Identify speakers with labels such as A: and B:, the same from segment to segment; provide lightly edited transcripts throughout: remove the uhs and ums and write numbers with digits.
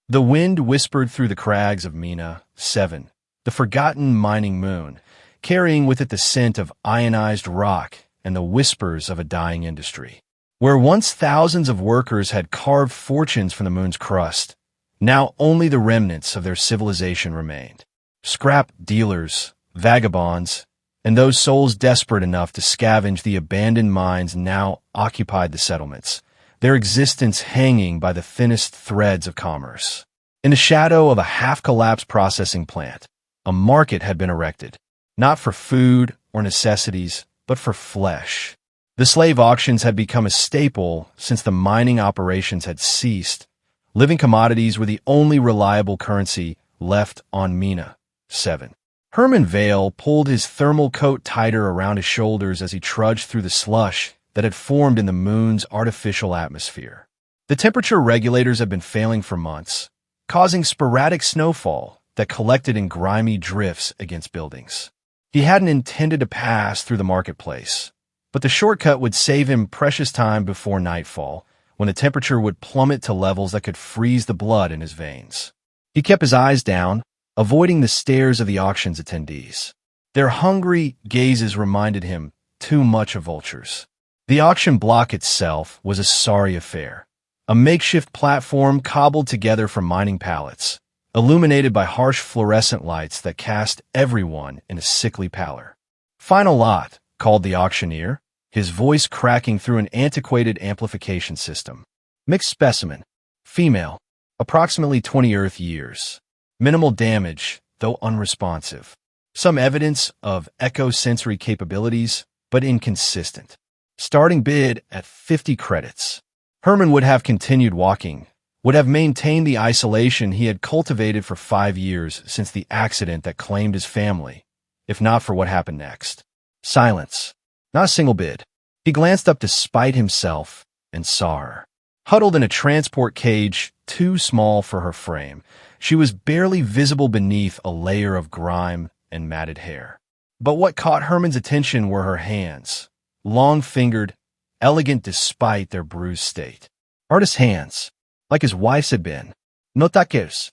A: The wind whispered through the crags of Mina 7, the forgotten mining moon, carrying with it the scent of ionized rock and the whispers of a dying industry. Where once thousands of workers had carved fortunes from the moon's crust, now only the remnants of their civilization remained. Scrap dealers, vagabonds, and those souls desperate enough to scavenge the abandoned mines now occupied the settlements, their existence hanging by the thinnest threads of commerce. In the shadow of a half-collapsed processing plant, a market had been erected, not for food or necessities, but for flesh. The slave auctions had become a staple since the mining operations had ceased. Living commodities were the only reliable currency left on Mina 7. Herman Vale pulled his thermal coat tighter around his shoulders as he trudged through the slush that had formed in the moon's artificial atmosphere. The temperature regulators had been failing for months, causing sporadic snowfall that collected in grimy drifts against buildings. He hadn't intended to pass through the marketplace, but the shortcut would save him precious time before nightfall, when the temperature would plummet to levels that could freeze the blood in his veins. He kept his eyes down, avoiding the stares of the auction's attendees. Their hungry gazes reminded him too much of vultures. The auction block itself was a sorry affair, a makeshift platform cobbled together from mining pallets, illuminated by harsh fluorescent lights that cast everyone in a sickly pallor. "Final lot," called the auctioneer, his voice cracking through an antiquated amplification system. "Mixed specimen. Female. Approximately 20 Earth years. Minimal damage, though unresponsive. Some evidence of echo-sensory capabilities, but inconsistent. Starting bid at 50 credits. Herman would have continued walking, would have maintained the isolation he had cultivated for 5 years since the accident that claimed his family, if not for what happened next. Silence. Not a single bid. He glanced up to spite himself and saw her. Huddled in a transport cage too small for her frame, she was barely visible beneath a layer of grime and matted hair. But what caught Herman's attention were her hands, long-fingered, elegant despite their bruised state. Artist's hands, like his wife's had been. No taqueros.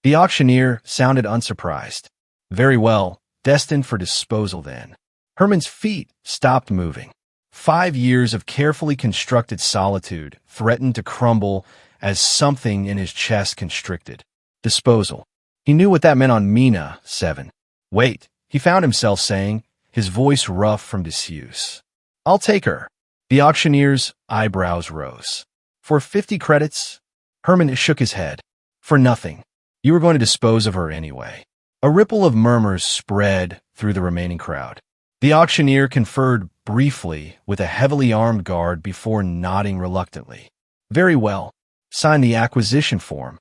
A: The auctioneer sounded unsurprised. Very well, destined for disposal then. Herman's feet stopped moving. 5 years of carefully constructed solitude threatened to crumble as something in his chest constricted. Disposal. He knew what that meant on Mina 7. "Wait," he found himself saying, his voice rough from disuse. "I'll take her." The auctioneer's eyebrows rose. "For 50 credits?" Herman shook his head. "For nothing. You were going to dispose of her anyway." A ripple of murmurs spread through the remaining crowd. The auctioneer conferred briefly with a heavily armed guard before nodding reluctantly. "Very well. Sign the acquisition form,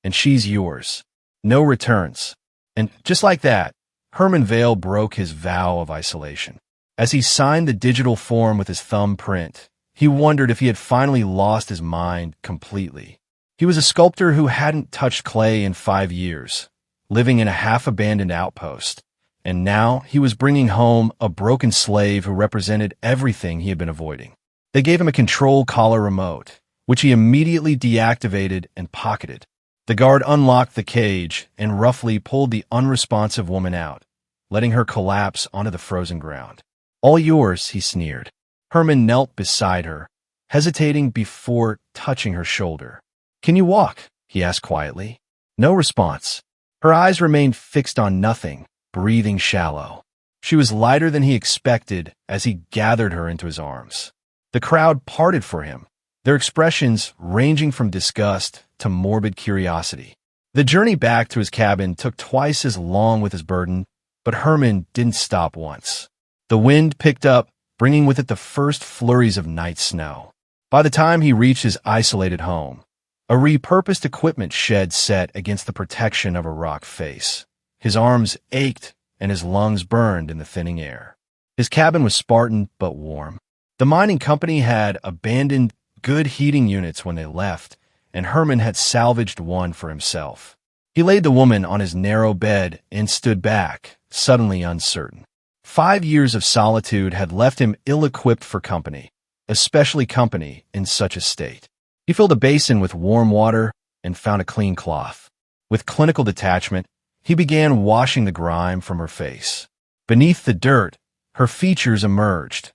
A: and she's yours. No returns." And just like that, Herman Vale broke his vow of isolation. As he signed the digital form with his thumbprint, he wondered if he had finally lost his mind completely. He was a sculptor who hadn't touched clay in 5 years, living in a half-abandoned outpost, and now he was bringing home a broken slave who represented everything he had been avoiding. They gave him a control collar remote, which he immediately deactivated and pocketed. The guard unlocked the cage and roughly pulled the unresponsive woman out, letting her collapse onto the frozen ground. "All yours," he sneered. Herman knelt beside her, hesitating before touching her shoulder. "Can you walk?" he asked quietly. No response. Her eyes remained fixed on nothing, breathing shallow. She was lighter than he expected as he gathered her into his arms. The crowd parted for him, their expressions ranging from disgust to morbid curiosity. The journey back to his cabin took twice as long with his burden, but Herman didn't stop once. The wind picked up, bringing with it the first flurries of night snow. By the time he reached his isolated home, a repurposed equipment shed set against the protection of a rock face. His arms ached and his lungs burned in the thinning air. His cabin was Spartan but warm. The mining company had abandoned good heating units when they left, and Herman had salvaged one for himself. He laid the woman on his narrow bed and stood back, suddenly uncertain. 5 years of solitude had left him ill-equipped for company, especially company in such a state. He filled a basin with warm water, and found a clean cloth. With clinical detachment, he began washing the grime from her face. Beneath the dirt, her features emerged.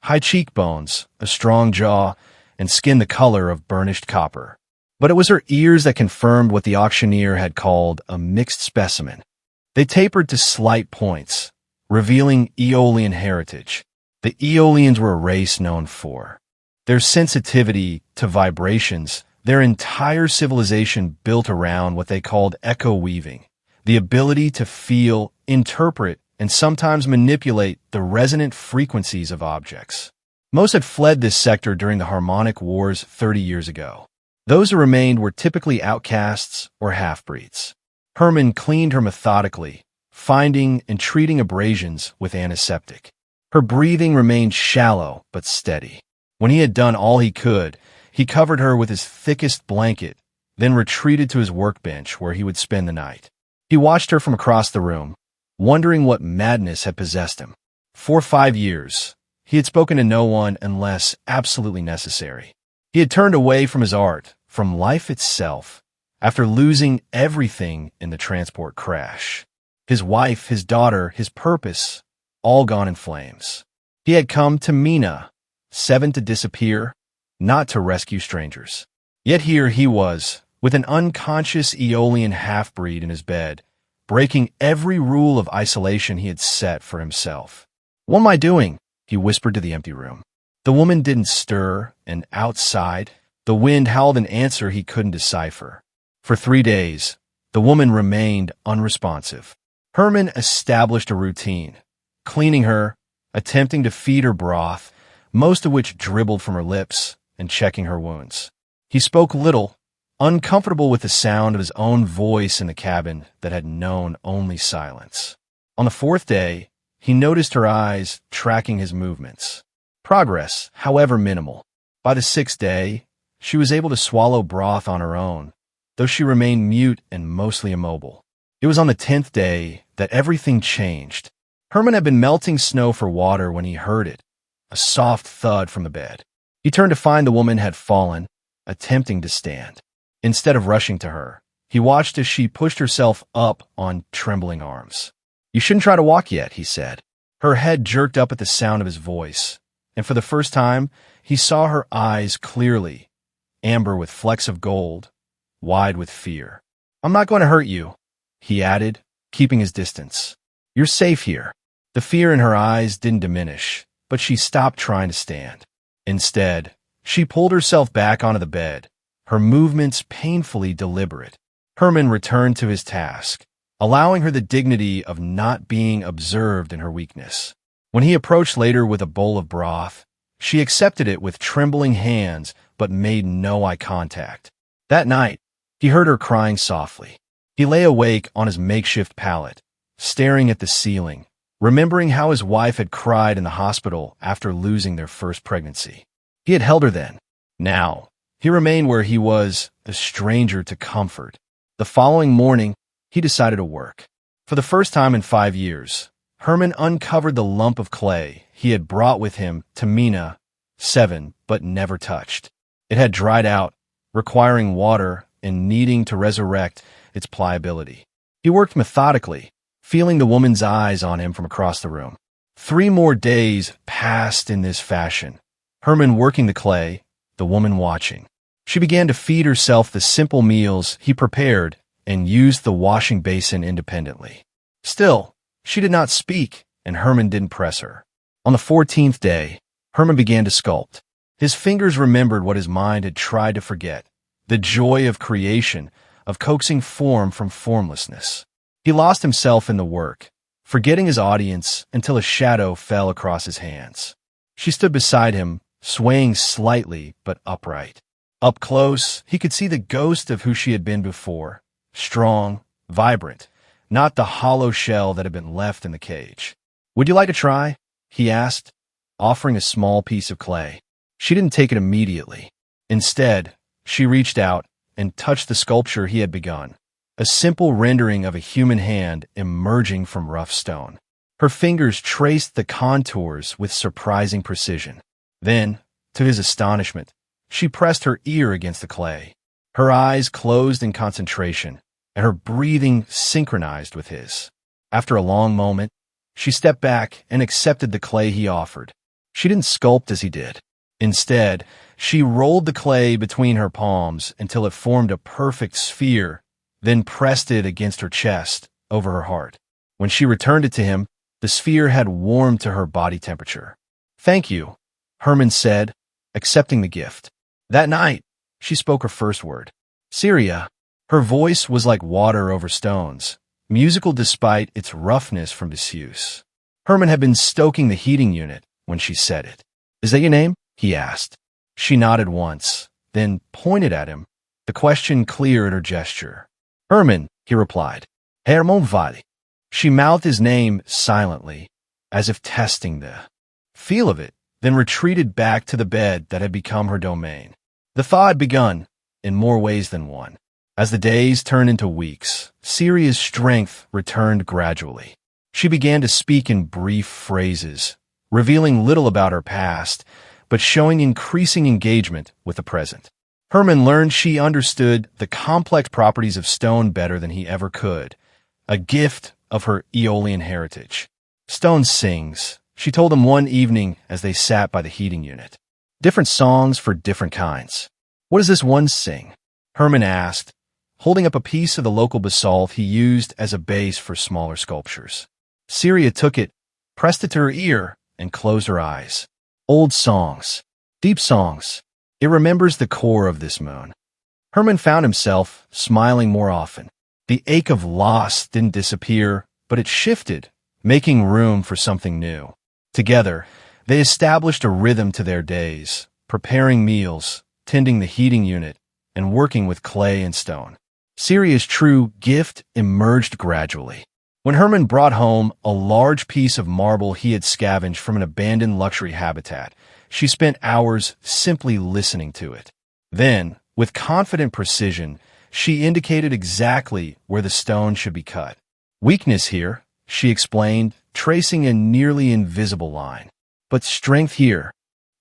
A: High cheekbones, a strong jaw, and skin the color of burnished copper. But it was her ears that confirmed what the auctioneer had called a mixed specimen. They tapered to slight points, revealing Aeolian heritage. The Aeolians were a race known for their sensitivity to vibrations. Their entire civilization built around what they called echo weaving, the ability to feel, interpret, and sometimes manipulate the resonant frequencies of objects. Most had fled this sector during the Harmonic Wars 30 years ago. Those who remained were typically outcasts or half-breeds. Herman cleaned her methodically, finding and treating abrasions with antiseptic. Her breathing remained shallow but steady. When he had done all he could, he covered her with his thickest blanket, then retreated to his workbench where he would spend the night. He watched her from across the room, wondering what madness had possessed him. For 5 years, he had spoken to no one unless absolutely necessary. He had turned away from his art, from life itself, after losing everything in the transport crash. His wife, his daughter, his purpose, all gone in flames. He had come to Mina, 7 to disappear, not to rescue strangers. Yet here he was, with an unconscious Aeolian half-breed in his bed, breaking every rule of isolation he had set for himself. "What am I doing?" he whispered to the empty room. The woman didn't stir, and outside, the wind howled an answer he couldn't decipher. For 3 days, the woman remained unresponsive. Herman established a routine, cleaning her, attempting to feed her broth, most of which dribbled from her lips, and checking her wounds. He spoke little, uncomfortable with the sound of his own voice in the cabin that had known only silence. On the 4th day, he noticed her eyes tracking his movements. Progress, however minimal. By the 6th day, she was able to swallow broth on her own, though she remained mute and mostly immobile. It was on the 10th day that everything changed. Herman had been melting snow for water when he heard it, a soft thud from the bed. He turned to find the woman had fallen, attempting to stand. Instead of rushing to her, he watched as she pushed herself up on trembling arms. "You shouldn't try to walk yet," he said. Her head jerked up at the sound of his voice, and for the first time, he saw her eyes clearly, amber with flecks of gold, wide with fear. "I'm not going to hurt you," he added, keeping his distance. "You're safe here." The fear in her eyes didn't diminish, but she stopped trying to stand. Instead, she pulled herself back onto the bed, her movements painfully deliberate. Herman returned to his task, allowing her the dignity of not being observed in her weakness. When he approached later with a bowl of broth, she accepted it with trembling hands but made no eye contact. That night, he heard her crying softly. He lay awake on his makeshift pallet, staring at the ceiling, remembering how his wife had cried in the hospital after losing their first pregnancy. He had held her then. Now, he remained where he was, a stranger to comfort. The following morning, he decided to work. For the first time in 5 years, Herman uncovered the lump of clay he had brought with him to Mina, 7, but never touched. It had dried out, requiring water and needing to resurrect its pliability. He worked methodically, feeling the woman's eyes on him from across the room. 3 more days passed in this fashion, Herman working the clay, the woman watching. She began to feed herself the simple meals he prepared and used the washing basin independently. Still, she did not speak, and Herman didn't press her. On the 14th day, Herman began to sculpt. His fingers remembered what his mind had tried to forget, the joy of creation, of coaxing form from formlessness. He lost himself in the work, forgetting his audience until a shadow fell across his hands. She stood beside him, swaying slightly but upright. Up close, he could see the ghost of who she had been before, strong, vibrant, not the hollow shell that had been left in the cage. "Would you like to try?" he asked, offering a small piece of clay. She didn't take it immediately. Instead, she reached out and touched the sculpture he had begun, a simple rendering of a human hand emerging from rough stone. Her fingers traced the contours with surprising precision. Then, to his astonishment, she pressed her ear against the clay. Her eyes closed in concentration, and her breathing synchronized with his. After a long moment, she stepped back and accepted the clay he offered. She didn't sculpt as he did. Instead, she rolled the clay between her palms until it formed a perfect sphere, then pressed it against her chest, over her heart. When she returned it to him, the sphere had warmed to her body temperature. "Thank you," Herman said, accepting the gift. That night, she spoke her first word. "Syria." Her voice was like water over stones, musical despite its roughness from disuse. Herman had been stoking the heating unit when she said it. "Is that your name?" he asked. She nodded once, then pointed at him, the question clear in her gesture. "Herman," he replied. "Herman Valley." She mouthed his name silently, as if testing the feel of it, then retreated back to the bed that had become her domain. The thaw had begun, in more ways than one. As the days turned into weeks, Syria's strength returned gradually. She began to speak in brief phrases, revealing little about her past, but showing increasing engagement with the present. Herman learned she understood the complex properties of stone better than he ever could, a gift of her Aeolian heritage. "Stone sings," she told him one evening as they sat by the heating unit. "Different songs for different kinds." "What does this one sing?" Herman asked, holding up a piece of the local basalt he used as a base for smaller sculptures. Syria took it, pressed it to her ear, and closed her eyes. "Old songs. Deep songs. It remembers the core of this moon." Herman found himself smiling more often. The ache of loss didn't disappear, but it shifted, making room for something new. Together, they established a rhythm to their days, preparing meals, tending the heating unit, and working with clay and stone. Syria's true gift emerged gradually. When Herman brought home a large piece of marble he had scavenged from an abandoned luxury habitat, she spent hours simply listening to it. Then, with confident precision, she indicated exactly where the stone should be cut. "Weakness here," she explained, tracing a nearly invisible line. "But strength here."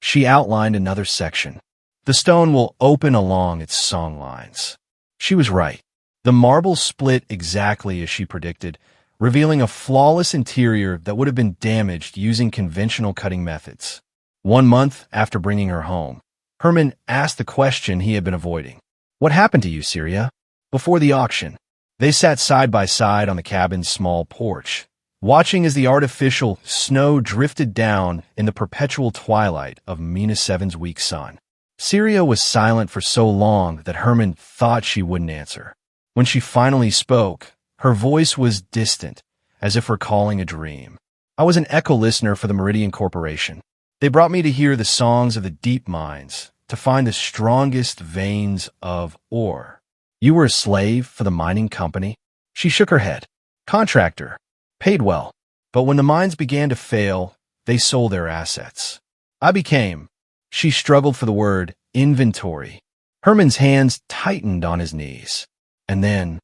A: She outlined another section. "The stone will open along its song lines." She was right. The marble split exactly as she predicted, revealing a flawless interior that would have been damaged using conventional cutting methods. 1 month after bringing her home, Herman asked the question he had been avoiding. "What happened to you, Syria?" Before the auction, they sat side by side on the cabin's small porch, watching as the artificial snow drifted down in the perpetual twilight of Mina 7's weak sun. Syria was silent for so long that Herman thought she wouldn't answer. When she finally spoke, her voice was distant, as if recalling a dream. "I was an echo listener for the Meridian Corporation. They brought me to hear the songs of the deep mines, to find the strongest veins of ore." "You were a slave for the mining company?" She shook her head. "Contractor. Paid well. But when the mines began to fail, they sold their assets. I became," she struggled for the word, "inventory." Herman's hands tightened on his knees. "And then,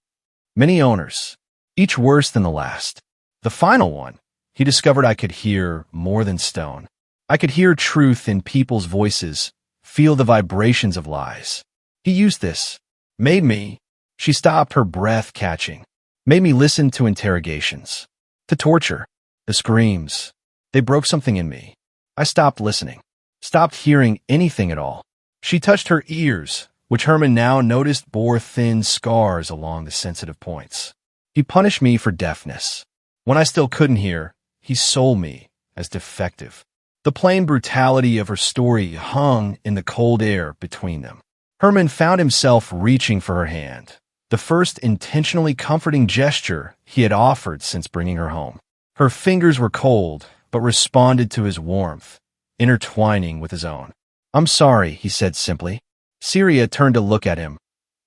A: many owners, each worse than the last. The final one, he discovered I could hear more than stone. I could hear truth in people's voices, feel the vibrations of lies. He used this, made me," she stopped, her breath catching, "made me listen to interrogations, to torture, the screams. They broke something in me. I stopped listening, stopped hearing anything at all." She touched her ears, which Herman now noticed bore thin scars along the sensitive points. "He punished me for deafness. When I still couldn't hear, he sold me as defective." The plain brutality of her story hung in the cold air between them. Herman found himself reaching for her hand, the first intentionally comforting gesture he had offered since bringing her home. Her fingers were cold, but responded to his warmth, intertwining with his own. "I'm sorry," he said simply. Syria turned to look at him,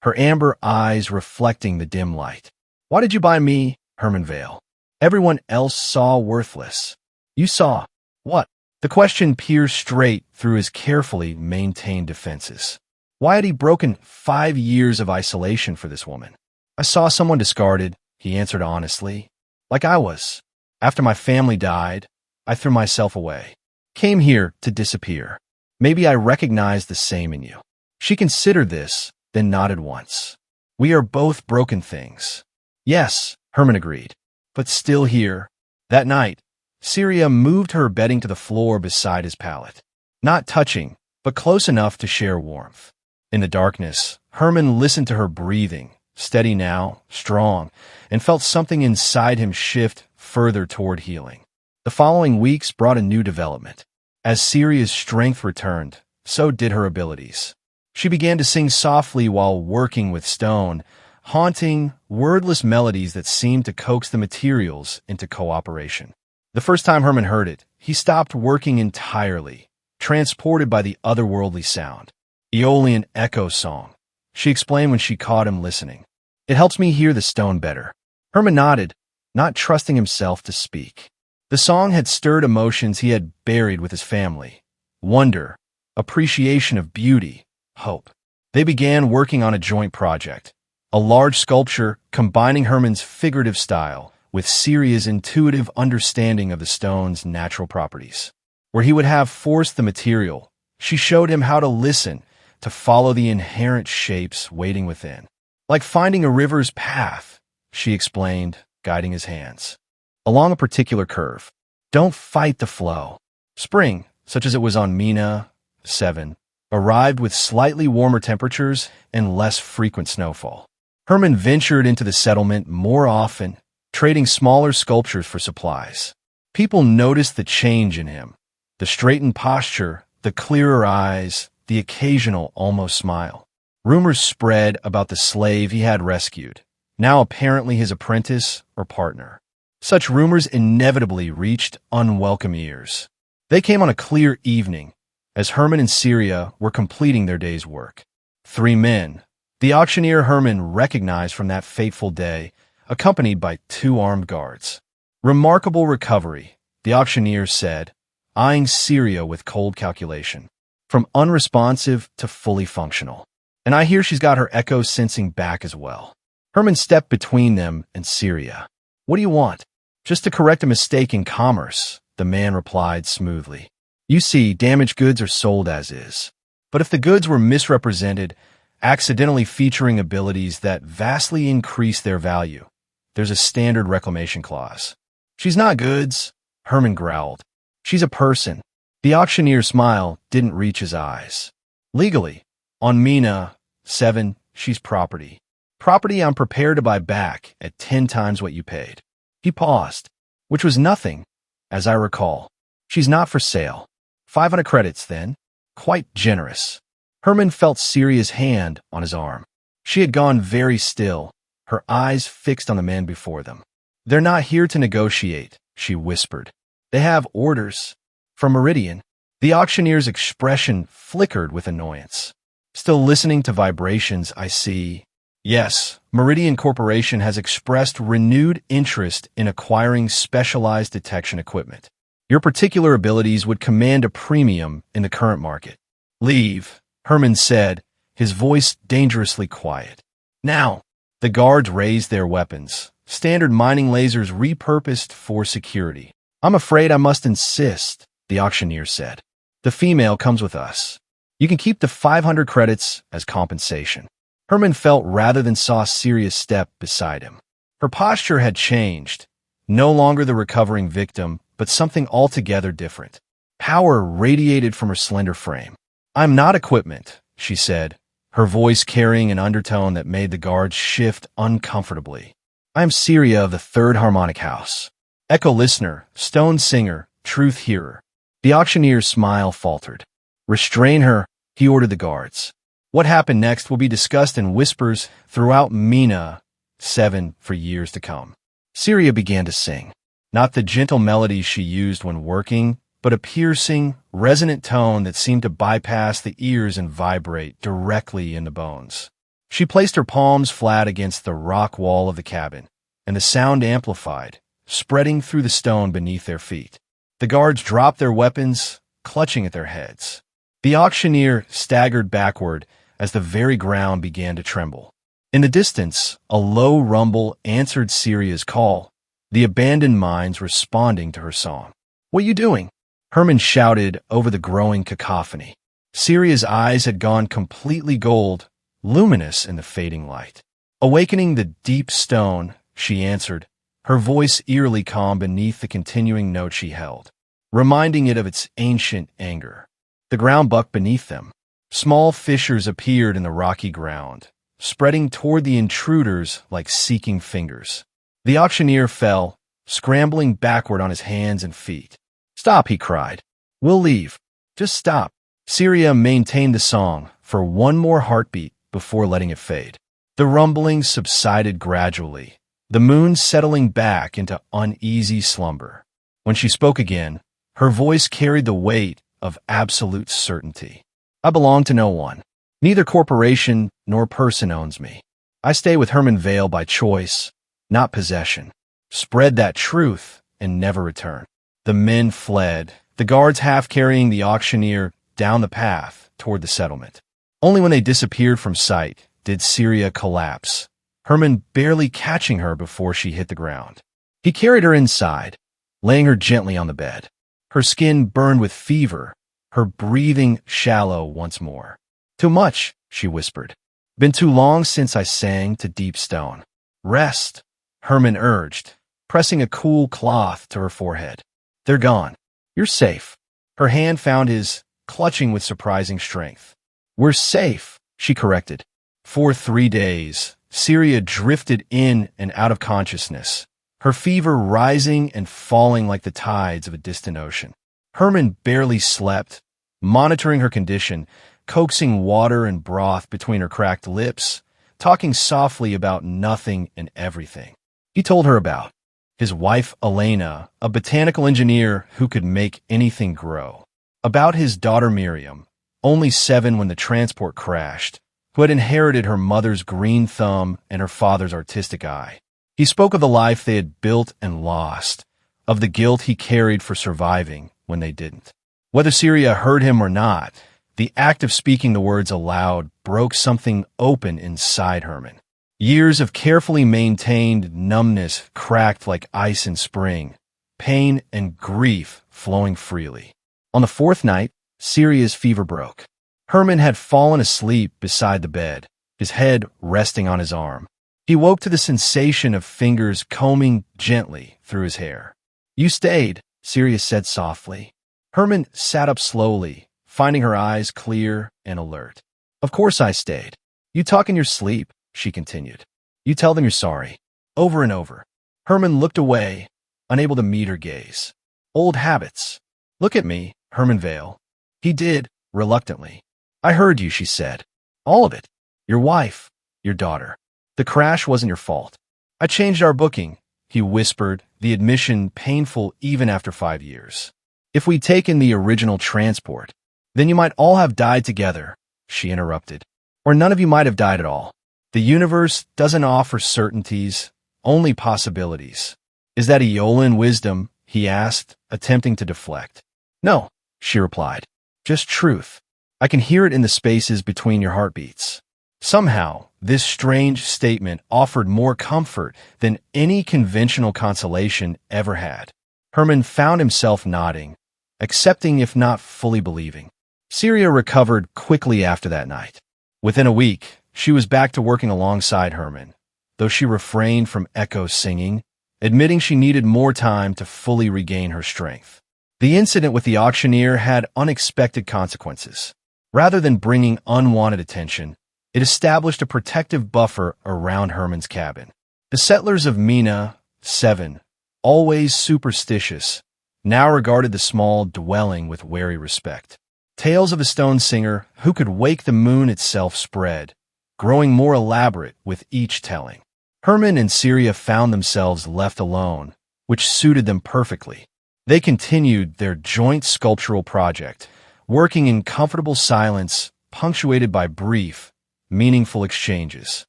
A: her amber eyes reflecting the dim light. "Why did you buy me, Herman Vale? Everyone else saw worthless. You saw what?" The question pierced straight through his carefully maintained defenses. Why had he broken 5 years of isolation for this woman? "I saw someone discarded," he answered honestly. "Like I was. After my family died, I threw myself away. Came here to disappear. Maybe I recognized the same in you." She considered this, then nodded once. We are both broken things. Yes, Herman agreed. But still here. That night, Syria moved her bedding to the floor beside his pallet. Not touching, but close enough to share warmth. In the darkness, Herman listened to her breathing, steady now, strong, and felt something inside him shift further toward healing. The following weeks brought a new development. As Syria's strength returned, so did her abilities. She began to sing softly while working with stone, haunting, wordless melodies that seemed to coax the materials into cooperation. The first time Herman heard it, he stopped working entirely, transported by the otherworldly sound. Aeolian echo song, she explained when she caught him listening. It helps me hear the stone better. Herman nodded, not trusting himself to speak. The song had stirred emotions he had buried with his family. Wonder, appreciation of beauty, hope. They began working on a joint project, a large sculpture combining Herman's figurative style with Syria's intuitive understanding of the stone's natural properties. Where he would have forced the material, she showed him how to listen, to follow the inherent shapes waiting within. Like finding a river's path, she explained, guiding his hands. Along a particular curve. Don't fight the flow. Spring, such as it was on Mina 7, arrived with slightly warmer temperatures and less frequent snowfall. Herman ventured into the settlement more often, trading smaller sculptures for supplies. People noticed the change in him. The straightened posture, the clearer eyes, the occasional almost smile. Rumors spread about the slave he had rescued, now apparently his apprentice or partner. Such rumors inevitably reached unwelcome ears. They came on a clear evening, as Herman and Syria were completing their day's work. 3 men, the auctioneer Herman recognized from that fateful day, accompanied by 2 armed guards. Remarkable recovery, the auctioneer said, eyeing Syria with cold calculation. From unresponsive to fully functional. And I hear she's got her echo sensing back as well. Herman stepped between them and Syria. What do you want? Just to correct a mistake in commerce, the man replied smoothly. You see, damaged goods are sold as is. But if the goods were misrepresented, accidentally featuring abilities that vastly increase their value, there's a standard reclamation clause. She's not goods, Herman growled. She's a person. The auctioneer's smile didn't reach his eyes. Legally, on Mina 7, she's property. Property I'm prepared to buy back at 10 times what you paid. He paused, which was nothing, as I recall. She's not for sale. 500 credits, then. Quite generous. Herman felt Syria's hand on his arm. She had gone very still, her eyes fixed on the man before them. They're not here to negotiate, she whispered. They have orders. From Meridian, the auctioneer's expression flickered with annoyance. Still listening to vibrations, I see. Yes, Meridian Corporation has expressed renewed interest in acquiring specialized detection equipment. Your particular abilities would command a premium in the current market. Leave, Herman said, his voice dangerously quiet. Now, the guards raised their weapons, standard mining lasers repurposed for security. I'm afraid I must insist, the auctioneer said. The female comes with us. You can keep the 500 credits as compensation. Herman felt rather than saw Syria's step beside him. Her posture had changed, no longer the recovering victim, but something altogether different. Power radiated from her slender frame. I'm not equipment, she said, her voice carrying an undertone that made the guards shift uncomfortably. I'm Syria of the Third Harmonic House. Echo listener, stone singer, truth hearer. The auctioneer's smile faltered. Restrain her, he ordered the guards. What happened next will be discussed in whispers throughout Mina 7 for years to come. Syria began to sing. Not the gentle melodies she used when working, but a piercing, resonant tone that seemed to bypass the ears and vibrate directly in the bones. She placed her palms flat against the rock wall of the cabin, and the sound amplified, spreading through the stone beneath their feet. The guards dropped their weapons, clutching at their heads. The auctioneer staggered backward as the very ground began to tremble. In the distance, a low rumble answered Syria's call, the abandoned mines responding to her song. What are you doing? Herman shouted over the growing cacophony. Syria's eyes had gone completely gold, luminous in the fading light. Awakening the deep stone, she answered, her voice eerily calm beneath the continuing note she held, reminding it of its ancient anger. The ground bucked beneath them. Small fissures appeared in the rocky ground, spreading toward the intruders like seeking fingers. The auctioneer fell, scrambling backward on his hands and feet. "Stop," he cried. "We'll leave. Just stop." Syria maintained the song for one more heartbeat before letting it fade. The rumblings subsided gradually, the moon settling back into uneasy slumber. When she spoke again, her voice carried the weight of absolute certainty. "I belong to no one. Neither corporation nor person owns me. I stay with Herman Vale by choice, not possession. Spread that truth and never return." The men fled, the guards half carrying the auctioneer down the path toward the settlement. Only when they disappeared from sight did Syria collapse, Herman barely catching her before she hit the ground. He carried her inside, laying her gently on the bed. Her skin burned with fever, her breathing shallow once more. "Too much," she whispered. "Been too long since I sang to deep stone." "Rest," Herman urged, pressing a cool cloth to her forehead. "They're gone. You're safe." Her hand found his, clutching with surprising strength. "We're safe," she corrected. For 3 days, Syria drifted in and out of consciousness, her fever rising and falling like the tides of a distant ocean. Herman barely slept, monitoring her condition, coaxing water and broth between her cracked lips, talking softly about nothing and everything. He told her about his wife Elena, a botanical engineer who could make anything grow. About his daughter Miriam, only 7 when the transport crashed, who had inherited her mother's green thumb and her father's artistic eye. He spoke of the life they had built and lost, of the guilt he carried for surviving when they didn't. Whether Syria heard him or not, the act of speaking the words aloud broke something open inside Herman. Years of carefully maintained numbness cracked like ice in spring, pain and grief flowing freely. On the 4th night, Syria's fever broke. Herman had fallen asleep beside the bed, his head resting on his arm. He woke to the sensation of fingers combing gently through his hair. "You stayed," Syria said softly. Herman sat up slowly, finding her eyes clear and alert. "Of course I stayed. You talk in your sleep," she continued. "You tell them you're sorry." Over and over. Herman looked away, unable to meet her gaze. Old habits. "Look at me, Herman Vale." He did, reluctantly. "I heard you," she said. "All of it. Your wife, your daughter. The crash wasn't your fault." "I changed our booking," he whispered, the admission painful even after 5 years. "If we'd taken the original transport, then you might all have died together," she interrupted. "Or none of you might have died at all. The universe doesn't offer certainties, only possibilities." "Is that Aeolian wisdom?" he asked, attempting to deflect. "No," she replied. "Just truth. I can hear it in the spaces between your heartbeats." Somehow, this strange statement offered more comfort than any conventional consolation ever had. Herman found himself nodding, accepting if not fully believing. Syria recovered quickly after that night. Within a week, she was back to working alongside Herman, though she refrained from echo singing, admitting she needed more time to fully regain her strength. The incident with the auctioneer had unexpected consequences. Rather than bringing unwanted attention, it established a protective buffer around Herman's cabin. The settlers of Mina, 7, always superstitious, now regarded the small dwelling with wary respect. Tales of a stone singer who could wake the moon itself spread, growing more elaborate with each telling. Herman and Syria found themselves left alone, which suited them perfectly. They continued their joint sculptural project, working in comfortable silence, punctuated by brief, meaningful exchanges.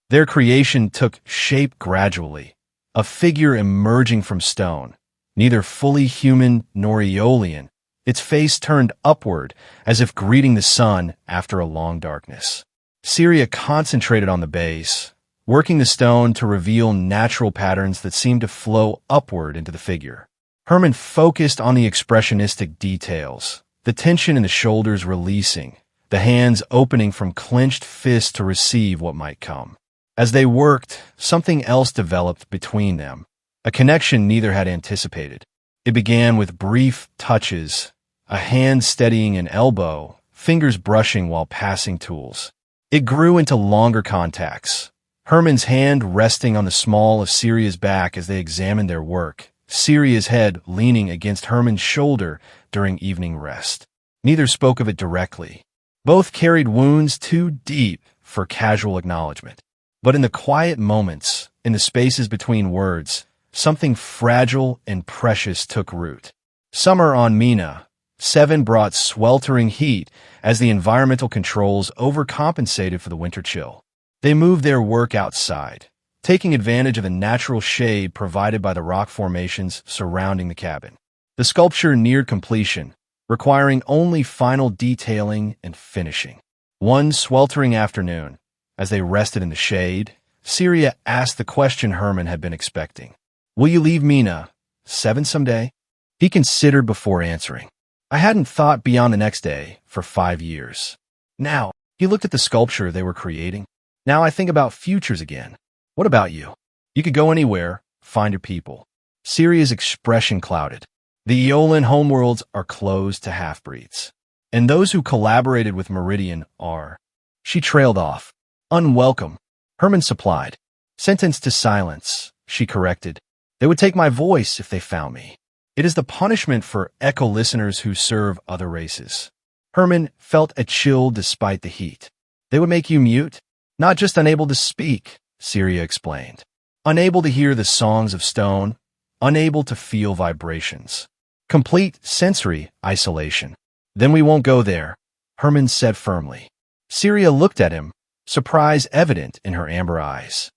A: Their creation took shape gradually, a figure emerging from stone, neither fully human nor Aeolian, its face turned upward as if greeting the sun after a long darkness. Syria concentrated on the base, working the stone to reveal natural patterns that seemed to flow upward into the figure. Herman focused on the expressionistic details, the tension in the shoulders releasing, the hands opening from clenched fists to receive what might come. As they worked, something else developed between them, a connection neither had anticipated. It began with brief touches, a hand steadying an elbow, fingers brushing while passing tools. It grew into longer contacts, Herman's hand resting on the small of Syria's back as they examined their work, Syria's head leaning against Herman's shoulder during evening rest. Neither spoke of it directly. Both carried wounds too deep for casual acknowledgement. But in the quiet moments, in the spaces between words, something fragile and precious took root. Summer on Mina, 7 brought sweltering heat as the environmental controls overcompensated for the winter chill. They moved their work outside, taking advantage of the natural shade provided by the rock formations surrounding the cabin. The sculpture neared completion, requiring only final detailing and finishing. One sweltering afternoon, as they rested in the shade, Syria asked the question Herman had been expecting. "Will you leave Mina, 7 someday?" He considered before answering. "I hadn't thought beyond the next day for 5 years. Now," he looked at the sculpture they were creating. "Now I think about futures again. What about you? You could go anywhere, find your people." Syria's expression clouded. "The Aeolian homeworlds are closed to half-breeds. And those who collaborated with Meridian are—" She trailed off. "Unwelcome," Herman supplied. "Sentenced to silence," she corrected. "They would take my voice if they found me. It is the punishment for echo listeners who serve other races." Herman felt a chill despite the heat. "They would make you mute? Not just unable to speak," Syria explained. "Unable to hear the songs of stone, unable to feel vibrations. Complete sensory isolation." "Then we won't go there," Herman said firmly. Syria looked at him, surprise evident in her amber eyes.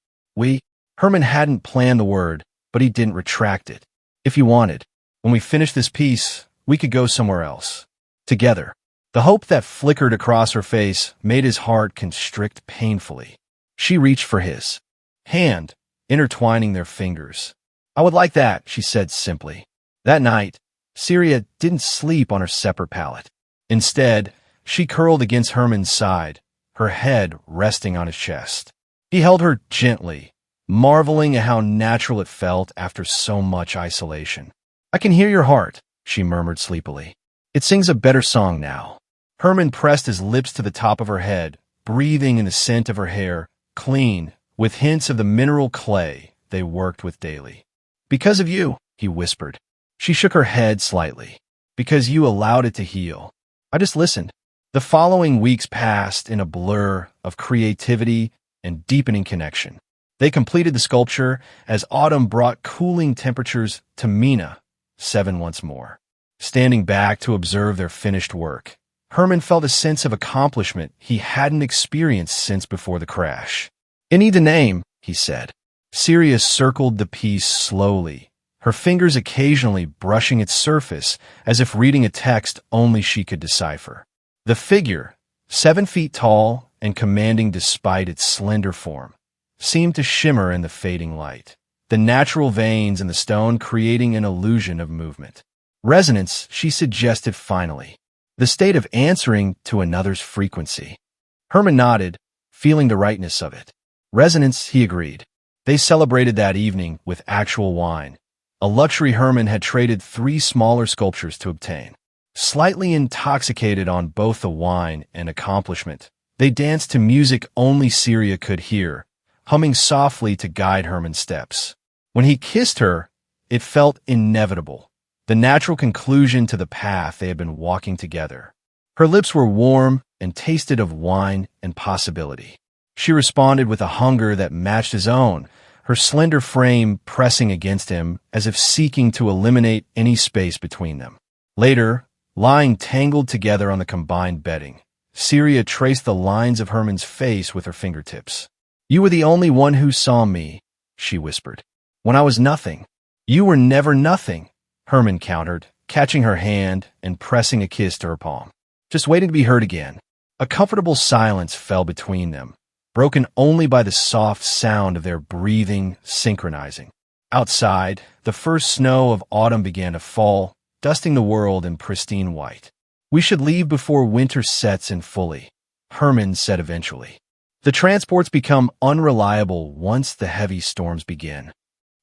A: Herman hadn't planned the word, but he didn't retract it. "If you wanted, when we finish this piece, we could go somewhere else. Together." The hope that flickered across her face made his heart constrict painfully. She reached for his hand, intertwining their fingers. "I would like that," she said simply. That night, Syria didn't sleep on her separate pallet. Instead, she curled against Herman's side, her head resting on his chest. He held her gently, marveling at how natural it felt after so much isolation. "I can hear your heart," she murmured sleepily. "It sings a better song now." Herman pressed his lips to the top of her head, breathing in the scent of her hair, clean, with hints of the mineral clay they worked with daily. "Because of you," he whispered. She shook her head slightly. "Because you allowed it to heal. I just listened." The following weeks passed in a blur of creativity and deepening connection. They completed the sculpture as autumn brought cooling temperatures to Mina, 7 once more. Standing back to observe their finished work, Herman felt a sense of accomplishment he hadn't experienced since before the crash. "It needs a name," he said. Syria circled the piece slowly, her fingers occasionally brushing its surface as if reading a text only she could decipher. The figure, 7 feet tall and commanding despite its slender form, seemed to shimmer in the fading light, the natural veins in the stone creating an illusion of movement. "Resonance," she suggested finally. "The state of answering to another's frequency." Herman nodded, feeling the rightness of it. "Resonance," he agreed. They celebrated that evening with actual wine, a luxury Herman had traded 3 smaller sculptures to obtain. Slightly intoxicated on both the wine and accomplishment, they danced to music only Syria could hear, humming softly to guide Herman's steps. When he kissed her, it felt inevitable, the natural conclusion to the path they had been walking together. Her lips were warm and tasted of wine and possibility. She responded with a hunger that matched his own, her slender frame pressing against him as if seeking to eliminate any space between them. Later, lying tangled together on the combined bedding, Syria traced the lines of Herman's face with her fingertips. "You were the only one who saw me," she whispered. "When I was nothing." "You were never nothing," Herman countered, catching her hand and pressing a kiss to her palm. "Just waiting to be heard again." A comfortable silence fell between them, broken only by the soft sound of their breathing synchronizing. Outside, the first snow of autumn began to fall, dusting the world in pristine white. We should leave before winter sets in fully, Herman said eventually. The transports become unreliable once the heavy storms begin.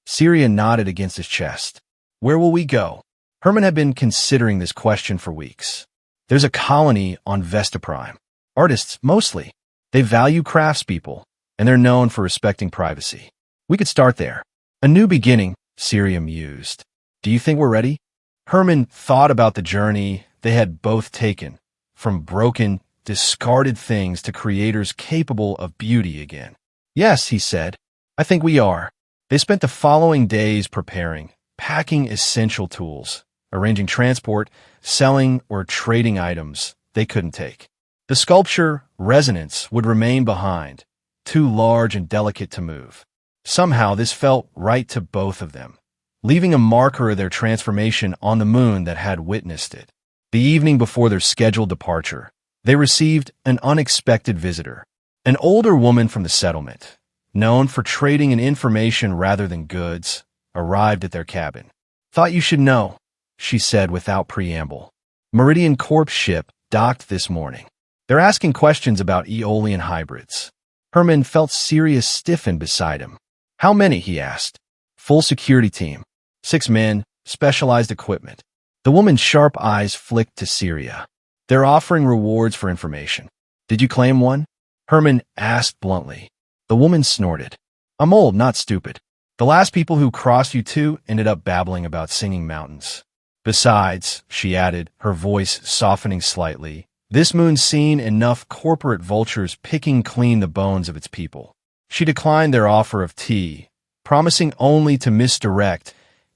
A: Syria nodded against his chest. Where will we go? Herman had been considering this question for weeks. There's a colony on Vesta Prime. Artists, mostly. They value craftspeople, and they're known for respecting privacy. We could start there. A new beginning, Syria mused. Do you think we're ready? Herman thought about the journey they had both taken, from broken, discarded things to creators capable of beauty again. Yes, he said. I think we are. They spent the following days preparing, packing essential tools, arranging transport, selling or trading items they couldn't take. The sculpture, Resonance, would remain behind, too large and delicate to move. Somehow this felt right to both of them, leaving a marker of their transformation on the moon that had witnessed it. The evening before their scheduled departure, they received an unexpected visitor, an older woman from the settlement, known for trading in information rather than goods, arrived at their cabin. Thought you should know, she said without preamble. Meridian Corp's ship docked this morning. They're asking questions about Aeolian hybrids. Herman felt Sirius stiffen beside him. How many, he asked. Full security team. 6 men, specialized equipment. The woman's sharp eyes flicked to Syria. They're offering rewards for information. Did you claim one? Herman asked bluntly. The woman snorted. I'm old, not stupid. The last people who crossed you two ended up babbling about singing mountains. Besides, she added, her voice softening slightly, this moon's seen enough corporate vultures picking clean the bones of its people. She declined their offer of tea, promising only to misdirect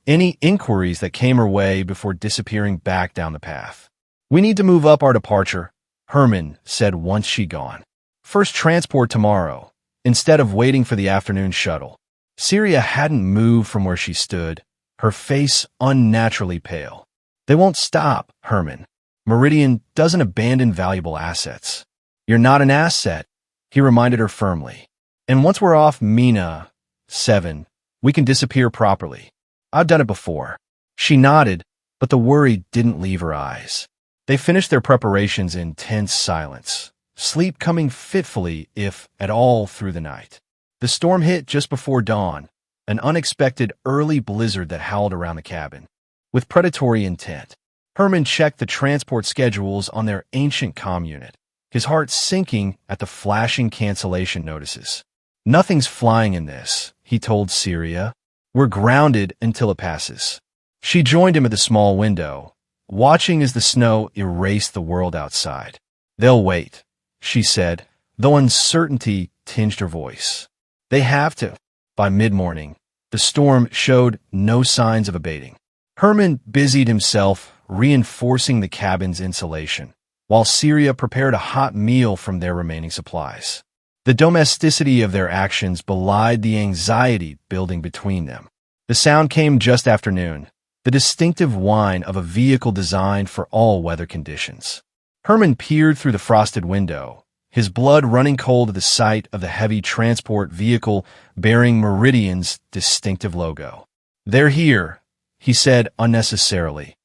A: any inquiries that came her way before disappearing back down the path. We need to move up our departure, Herman said once she'd gone. First transport tomorrow, instead of waiting for the afternoon shuttle. Syria hadn't moved from where she stood, her face unnaturally pale. They won't stop, Herman. Meridian doesn't abandon valuable assets. You're not an asset, he reminded her firmly. And once we're off Mina 7, we can disappear properly. I've done it before. She nodded, but the worry didn't leave her eyes. They finished their preparations in tense silence, sleep coming fitfully, if at all, through the night. The storm hit just before dawn, an unexpected early blizzard that howled around the cabin. With predatory intent, Herman checked the transport schedules on their ancient comm unit, his heart sinking at the flashing cancellation notices. Nothing's flying in this, he told Syria. We're grounded until it passes. She joined him at the small window, watching as the snow erased the world outside. They'll wait, she said, though uncertainty tinged her voice. They have to. By mid-morning, the storm showed no signs of abating. Herman busied himself reinforcing the cabin's insulation, while Syria prepared a hot meal from their remaining supplies. The domesticity of their actions belied the anxiety building between them. The sound came just after noon, the distinctive whine of a vehicle designed for all weather conditions. Herman peered through the frosted window, his blood running cold at the sight of the heavy transport vehicle bearing Meridian's distinctive logo. They're here, he said unnecessarily,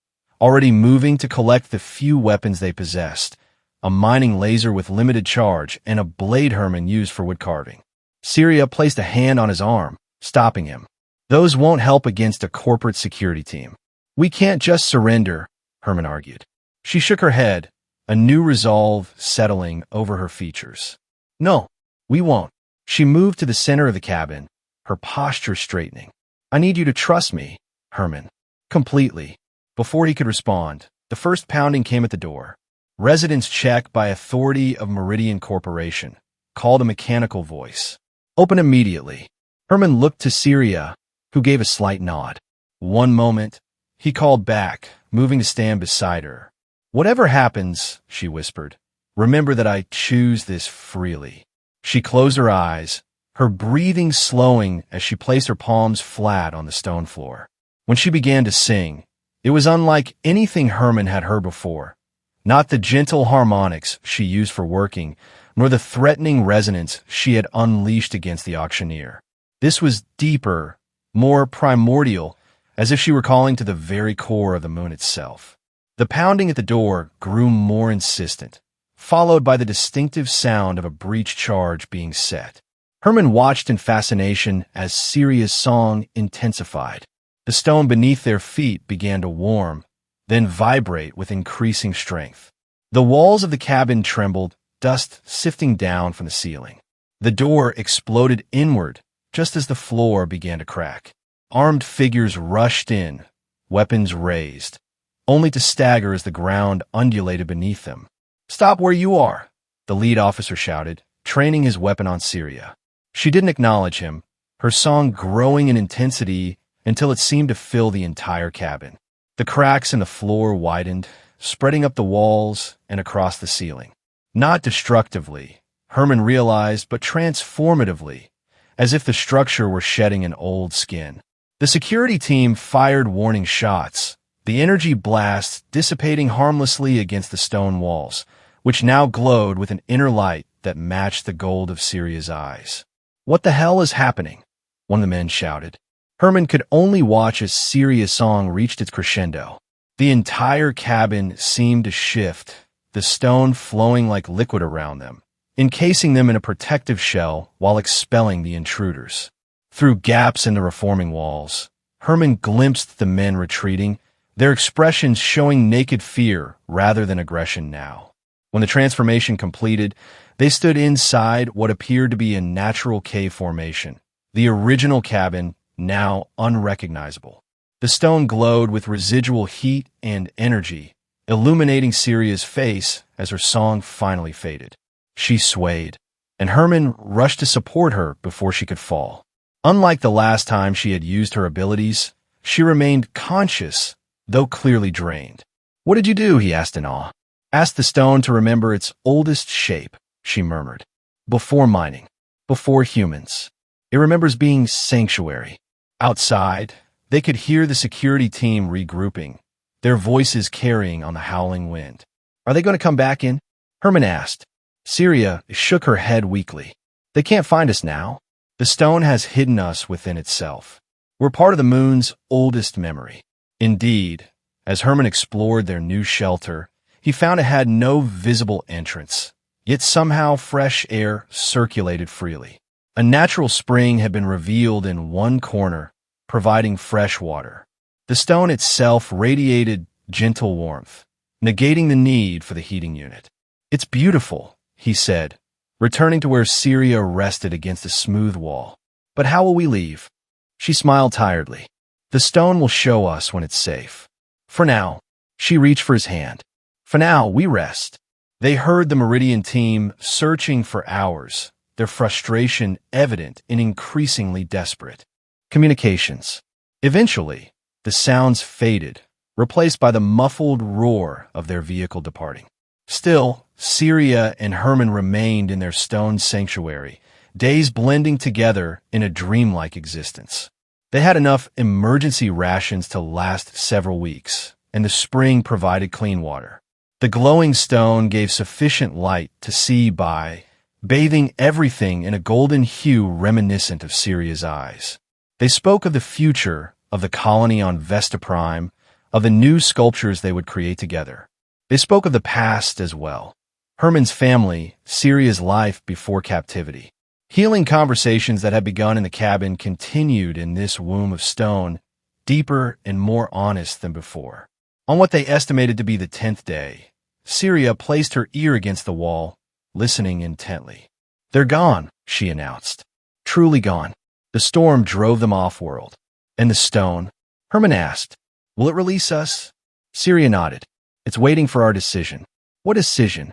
A: already moving to collect the few weapons they possessed, a mining laser with limited charge and a blade Herman used for wood carving. Syria placed a hand on his arm, stopping him. Those won't help against a corporate security team. We can't just surrender, Herman argued. She shook her head, a new resolve settling over her features. No, we won't. She moved to the center of the cabin, her posture straightening. I need you to trust me, Herman. Completely. Before he could respond, the first pounding came at the door. Residence check by authority of Meridian Corporation, called a mechanical voice. Open immediately. Herman looked to Syria, who gave a slight nod. One moment, he called back, moving to stand beside her. Whatever happens, she whispered, remember that I choose this freely. She closed her eyes, her breathing slowing as she placed her palms flat on the stone floor. When she began to sing, it was unlike anything Herman had heard before. Not the gentle harmonics she used for working, nor the threatening resonance she had unleashed against the auctioneer. This was deeper, more primordial, as if she were calling to the very core of the moon itself. The pounding at the door grew more insistent, followed by the distinctive sound of a breech charge being set. Herman watched in fascination as Syria's song intensified. The stone beneath their feet began to warm, then vibrate with increasing strength. The walls of the cabin trembled, dust sifting down from the ceiling. The door exploded inward just as the floor began to crack. Armed figures rushed in, weapons raised, only to stagger as the ground undulated beneath them. "Stop where you are," the lead officer shouted, training his weapon on Syria. She didn't acknowledge him, her song growing in intensity until it seemed to fill the entire cabin. The cracks in the floor widened, spreading up the walls and across the ceiling. Not destructively, Herman realized, but transformatively, as if the structure were shedding an old skin. The security team fired warning shots, the energy blast dissipating harmlessly against the stone walls, which now glowed with an inner light that matched the gold of Syria's eyes. "What the hell is happening?" one of the men shouted. Herman could only watch as Syria's song reached its crescendo. The entire cabin seemed to shift, the stone flowing like liquid around them, encasing them in a protective shell while expelling the intruders. Through gaps in the reforming walls, Herman glimpsed the men retreating, their expressions showing naked fear rather than aggression now. When the transformation completed, they stood inside what appeared to be a natural cave formation, the original cabin, now unrecognizable. The stone glowed with residual heat and energy, illuminating Syria's face as her song finally faded. She swayed, and Herman rushed to support her before she could fall. Unlike the last time she had used her abilities, she remained conscious, though clearly drained. "What did you do?" he asked in awe. "Ask the stone to remember its oldest shape," she murmured. "Before mining, before humans. It remembers being sanctuary." Outside, they could hear the security team regrouping, their voices carrying on the howling wind. "Are they going to come back in?" Herman asked. Syria shook her head weakly. "They can't find us now. The stone has hidden us within itself. We're part of the moon's oldest memory." Indeed, as Herman explored their new shelter, he found it had no visible entrance, yet somehow fresh air circulated freely. A natural spring had been revealed in one corner, providing fresh water. The stone itself radiated gentle warmth, negating the need for the heating unit. "It's beautiful," he said, returning to where Syria rested against a smooth wall. "But how will we leave?" She smiled tiredly. "The stone will show us when it's safe. For now," she reached for his hand. "For now, we rest." They heard the Meridian team searching for hours, their frustration evident and increasingly desperate. Communications. Eventually, the sounds faded, replaced by the muffled roar of their vehicle departing. Still, Syria and Herman remained in their stone sanctuary, days blending together in a dreamlike existence. They had enough emergency rations to last several weeks, and the spring provided clean water. The glowing stone gave sufficient light to see by, bathing everything in a golden hue reminiscent of Syria's eyes. They spoke of the future of the colony on Vesta Prime, of the new sculptures they would create together. They spoke of the past as well. Herman's family, Syria's life before captivity. Healing conversations that had begun in the cabin continued in this womb of stone, deeper and more honest than before. On what they estimated to be the 10th day, Syria placed her ear against the wall, listening intently. "They're gone," she announced. "Truly gone." The storm drove them off-world. "And the stone?" Herman asked. "Will it release us?" Syria nodded. "It's waiting for our decision." "What decision?"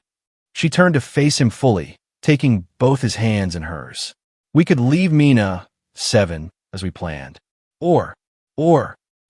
A: She turned to face him fully, taking both his hands in hers. "We could leave Mina, 7, as we planned. Or,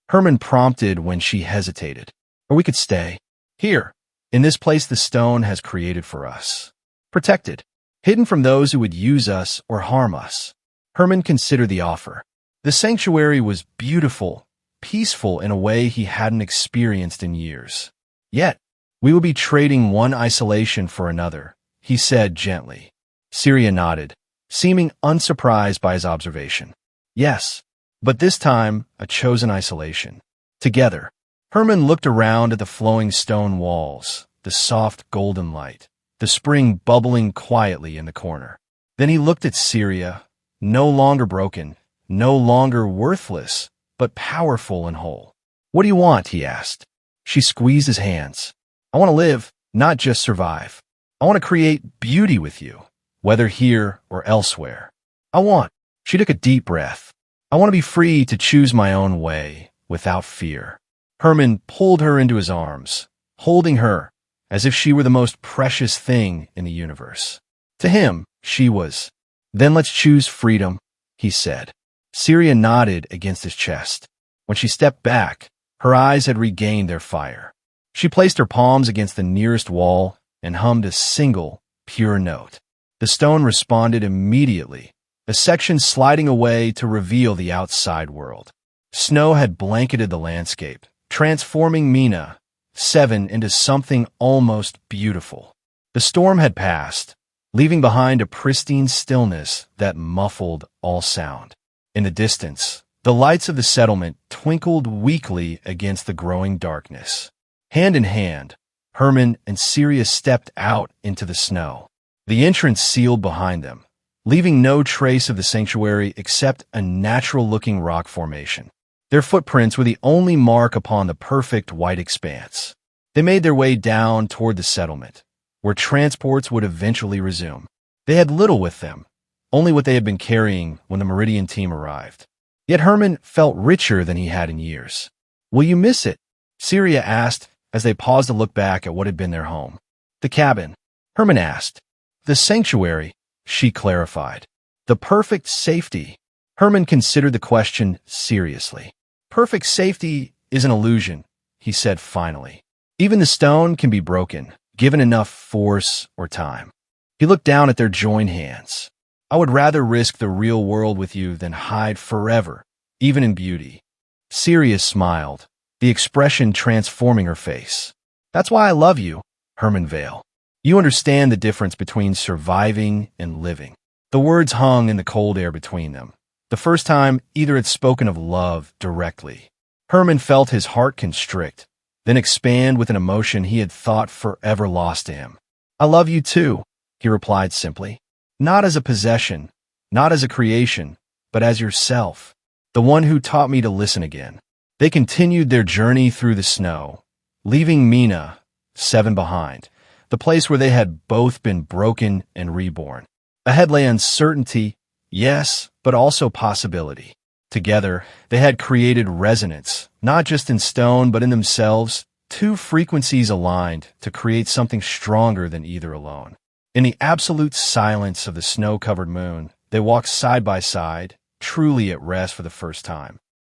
A: Herman prompted when she hesitated. Or we could stay. Here, in this place the stone has created for us. Protected, hidden from those who would use us or harm us." Herman considered the offer. The sanctuary was beautiful, peaceful in a way he hadn't experienced in years. Yet, we would be trading one isolation for another, he said gently. Syria nodded, seeming unsurprised by his observation. "Yes, but this time a chosen isolation. Together. Herman looked around at the flowing stone walls, the soft golden light, the spring bubbling quietly in the corner. Then he looked at Syria, no longer broken, no longer worthless, but powerful and whole. "What do you want?" he asked. She squeezed his hands. "I want to live, not just survive. I want to create beauty with you, whether here or elsewhere. She took a deep breath. "I want to be free to choose my own way, without fear." Herman pulled her into his arms, holding her as if she were the most precious thing in the universe. To him, she was. "Then let's choose freedom," he said. Syria nodded against his chest. When she stepped back, her eyes had regained their fire. She placed her palms against the nearest wall and hummed a single, pure note. The stone responded immediately, a section sliding away to reveal the outside world. Snow had blanketed the landscape, transforming Mina, 7, into something almost beautiful. The storm had passed, leaving behind a pristine stillness that muffled all sound. In the distance, the lights of the settlement twinkled weakly against the growing darkness. Hand in hand, Herman and Syria stepped out into the snow. The entrance sealed behind them, leaving no trace of the sanctuary except a natural-looking rock formation. Their footprints were the only mark upon the perfect white expanse. They made their way down toward the settlement, where transports would eventually resume. They had little with them, only what they had been carrying when the Meridian team arrived. Yet Herman felt richer than he had in years. "Will you miss it?" Syria asked as they paused to look back at what had been their home. "The cabin," Herman asked. "The sanctuary," she clarified. "The perfect safety." Herman considered the question seriously. "Perfect safety is an illusion," he said finally. "Even the stone can be broken, given enough force or time." He looked down at their joined hands. "I would rather risk the real world with you than hide forever, even in beauty." Syria smiled, the expression transforming her face. "That's why I love you, Herman Vale. You understand the difference between surviving and living." The words hung in the cold air between them, the first time either had spoken of love directly. Herman felt his heart constrict, then expand with an emotion he had thought forever lost to him. "I love you too," he replied simply. "Not as a possession, not as a creation, but as yourself, the one who taught me to listen again." They continued their journey through the snow, leaving Mina, 7, behind, the place where they had both been broken and reborn. Ahead lay uncertainty, yes, but also possibility. Together, they had created resonance, not just in stone, but in themselves, two frequencies aligned to create something stronger than either alone. In the absolute silence of the snow-covered moon, they walked side by side, truly at rest for the first time.